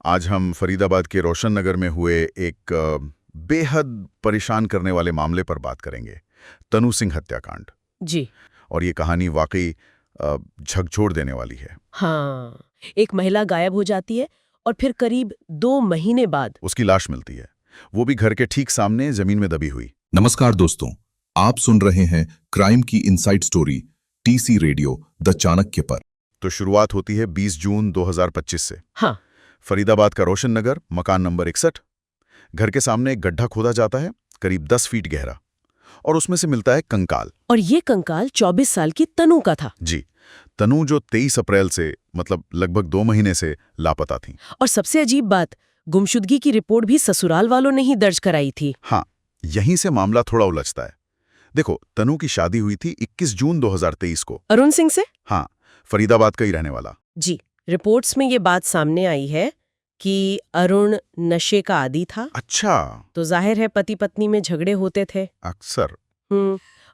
आज हम फरीदाबाद के रोशन नगर में हुए एक बेहद परेशान करने वाले मामले पर बात करेंगे, तनु सिंह हत्याकांड। जी। और ये कहानी वाकई झकझोर देने वाली है। हाँ, एक महिला गायब हो जाती है और फिर करीब 2 महीने बाद उसकी लाश मिलती है, वो भी घर के ठीक सामने जमीन में दबी हुई। नमस्कार दोस्तों, आप सुन रहे हैं क्राइम की inside story TC radio the Chanakya पर। तो शुरुआत होती है 20 जून 2025 से। हाँ, फरीदाबाद का रोशन नगर, मकान नंबर 61। घर के सामने एक गड्ढा खोदा जाता है, करीब 10 फीट गहरा, और उसमें से मिलता है कंकाल। और ये कंकाल 24 साल की तनु का था। जी, तनु जो 23 अप्रैल से मतलब लगभग 2 महीने से लापता थी। और सबसे अजीब बात, गुमशुदगी की रिपोर्ट भी ससुराल वालों ने ही दर्ज कराई थी। हाँ, यहीं से मामला थोड़ा उलझता है। देखो, तनु की शादी हुई थी 21 जून 2023 को। अरुण सिंह से? हाँ, फरीदाबाद का ही रहने वाला। जी। रिपोर्ट्स में ये बात सामने आई है कि अरुण नशे का आदी था। अच्छा। तो जाहिर है पति पत्नी में झगड़े होते थे। अक्सर।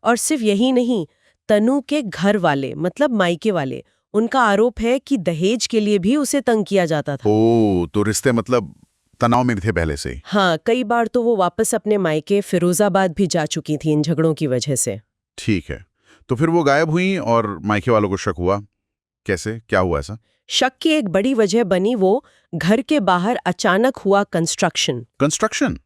और सिर्फ यही नहीं, तनु के घर वाले मतलब मायके वाले, उनका आरोप है कि दहेज के लिए भी उसे तंग किया जाता था। ओ, तो रिश्ते मतलब तनाव में थे पहले से ही। हाँ, कई बार तो वो वापस अपने मायके फिरोजाबाद भी जा चुकी थी इन झगड़ों की वजह से। ठीक है, तो फिर वो गायब हुई और मायके वालों को शक हुआ। कैसे, क्या हुआ ऐसा? शक की एक बड़ी वजह बनी वो घर के बाहर अचानक हुआ कंस्ट्रक्शन। कंस्ट्रक्शन?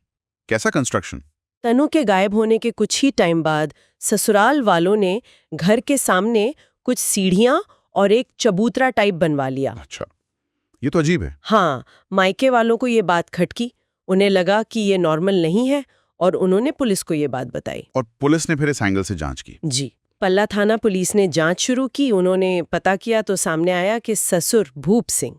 कैसा कंस्ट्रक्शन? तनु के गायब होने के कुछ ही टाइम बाद ससुराल वालों ने घर के सामने कुछ सीढ़ियां और एक चबूतरा टाइप बनवा लिया। अच्छा, ये तो अजीब है। हाँ, मायके वालों को ये बात खटकी। उन्हें लगा कि ये नॉर्मल नहीं है और उन्होंने पुलिस को ये बात बताई। और पुलिस ने फिर इस एंगल से जांच की? जी। पल्ला थाना पुलिस ने जांच शुरू की। उन्होंने पता किया तो सामने आया कि ससुर भूप सिंह,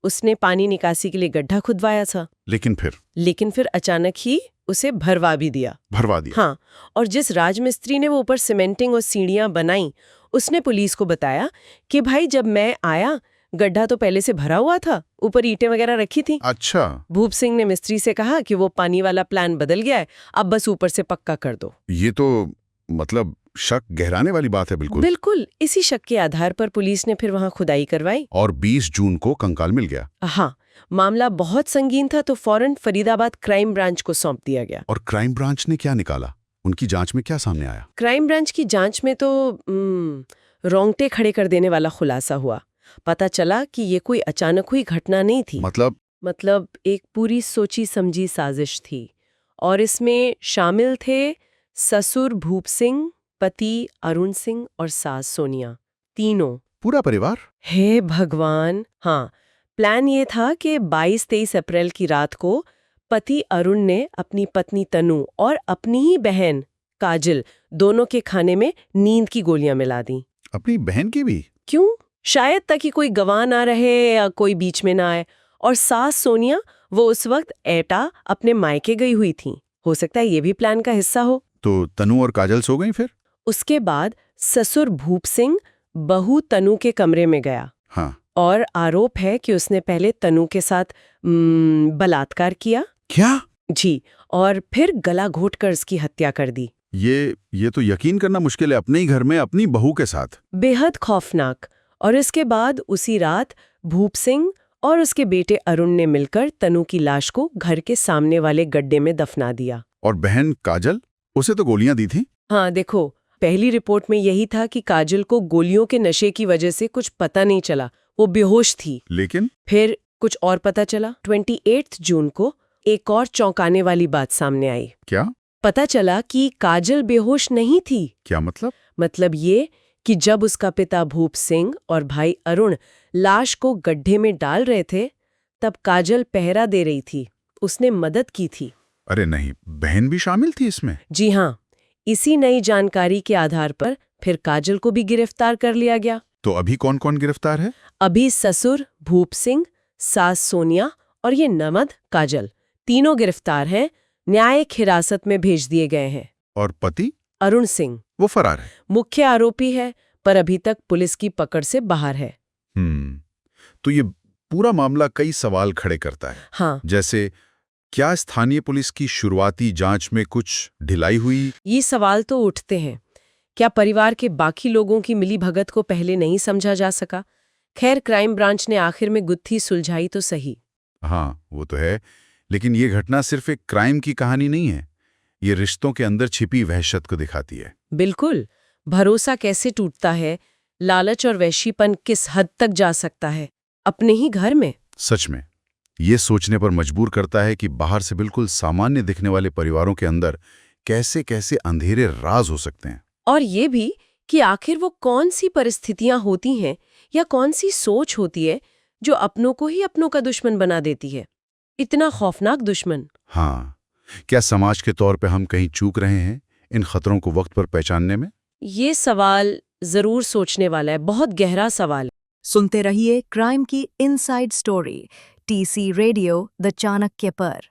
उसने पानी निकासी के लिए गड्ढा खुदवाया था। लेकिन फिर अचानक ही उसे भरवा भी दिया। भरवा दिया? हाँ, और जिस राजमिस्त्री ने वो ऊपर सीमेंटिंग और सीढ़ियां बनाई, उसने पुलिस को बताया कि भाई जब मैं आया गड्ढा तो पहले से भरा हुआ था, ऊपर ईंटें वगैरह रखी थी। अच्छा। भूप सिंह ने मिस्त्री से कहा कि वो पानी वाला प्लान बदल गया है, अब बस ऊपर से पक्का कर दो। ये तो मतलब शक गहराने वाली बात है। बिल्कुल बिल्कुल। इसी शक के आधार पर पुलिस ने फिर वहां खुदाई करवाई और 20 जून को कंकाल मिल गया। हाँ, मामला बहुत संगीन था तो फौरन फरीदाबाद क्राइम ब्रांच को सौंप दिया गया। और क्राइम ब्रांच ने क्या निकाला? उनकी जांच में क्या सामने आया? क्राइम ब्रांच की जांच में तो रोंगटे खड़े कर देने वाला खुलासा हुआ। पता चला कि ये कोई अचानक हुई घटना नहीं थी। मतलब एक पूरी सोची समझी साजिश थी, और इसमें शामिल थे ससुर भूप सिंह, पति अरुण सिंह और सास सोनिया, तीनों। पूरा परिवार? हे भगवान! हाँ, प्लान ये था कि 22-23 अप्रैल की रात को पति अरुण ने अपनी पत्नी तनु और अपनी ही बहन काजल दोनों के खाने में नींद की गोलियां मिला दी। अपनी बहन की भी? क्यों? शायद ताकि कोई गवाह ना रहे या कोई बीच में ना आए। और सास सोनिया, वो उस वक्त एटा अपने मायके गई हुई थी। हो सकता है ये भी प्लान का हिस्सा हो। तो तनु और काजल सो गई फिर? उसके बाद ससुर भूप सिंह बहू तनु के कमरे में गया। हाँ। और आरोप है कि उसने पहले तनु के साथ बलात्कार किया। क्या? जी, और फिर गला घोटकर उसकी हत्या कर दी। ये तो यकीन करना मुश्किल है, अपने ही घर में अपनी बहू के साथ। बेहद खौफनाक। और इसके बाद उसी रात भूप सिंह और उसके बेटे अरुण ने मिलकर तनु की लाश को घर के सामने वाले गड्ढे में दफना दिया। और बहन काजल, उसे तो गोलियां दी थी? हाँ, देखो, पहली रिपोर्ट में यही था कि काजल को गोलियों के नशे की वजह से कुछ पता नहीं चला, वो बेहोश थी। लेकिन फिर कुछ और पता चला। 28 जून को एक और चौंकाने वाली बात सामने आई। क्या? पता चला कि काजल बेहोश नहीं थी। क्या मतलब? मतलब ये कि जब उसका पिता भूप सिंह और भाई अरुण लाश को गड्ढे में डाल रहे थे, तब काजल पहरा दे रही थी, उसने मदद की थी। अरे नहीं, बहन भी शामिल थी इसमें? जी हाँ, इसी नई जानकारी के आधार पर फिर काजल को भी गिरफ्तार कर लिया गया। तो अभी कौन कौन गिरफ्तार है? अभी ससुर भूप सिंह, सास सोनिया और ये नमद काजल, तीनों गिरफ्तार हैं, न्यायिक हिरासत में भेज दिए गए हैं। और पति अरुण सिंह? वो फरार है। मुख्य आरोपी है, पर अभी तक पुलिस की पकड़ से बाहर है। तो ये पूरा मामला कई सवाल खड़े करता है। हाँ। जैसे, क्या स्थानीय पुलिस की शुरुआती जांच में कुछ ढिलाई हुई? ये सवाल तो उठते हैं। क्या परिवार के बाकी लोगों की मिलीभगत को पहले नहीं समझा जा सका? खैर, क्राइम ब्रांच ने आखिर में गुत्थी सुलझाई तो सही। हाँ, वो तो है, लेकिन ये घटना सिर्फ एक क्राइम की कहानी नहीं है। ये रिश्तों के अंदर छिपी वहशत को दिखाती है। बिल्कुल। भरोसा कैसे टूटता है, लालच और वैशीपन किस हद तक जा सकता है, अपने ही घर में। सच में, ये सोचने पर मजबूर करता है कि बाहर से बिल्कुल सामान्य दिखने वाले परिवारों के अंदर कैसे कैसे अंधेरे राज हो सकते हैं। और ये भी कि आखिर वो कौन सी परिस्थितियां होती हैं या कौन सी सोच होती है जो अपनों को ही अपनों का दुश्मन बना देती है। इतना खौफनाक दुश्मन। हाँ, क्या समाज के तौर पे हम कहीं चूक रहे हैं इन खतरों को वक्त पर पहचानने में? ये सवाल जरूर सोचने वाला है, बहुत गहरा सवाल। सुनते रहिए क्राइम की inside story, TC radio the Chanakya पर।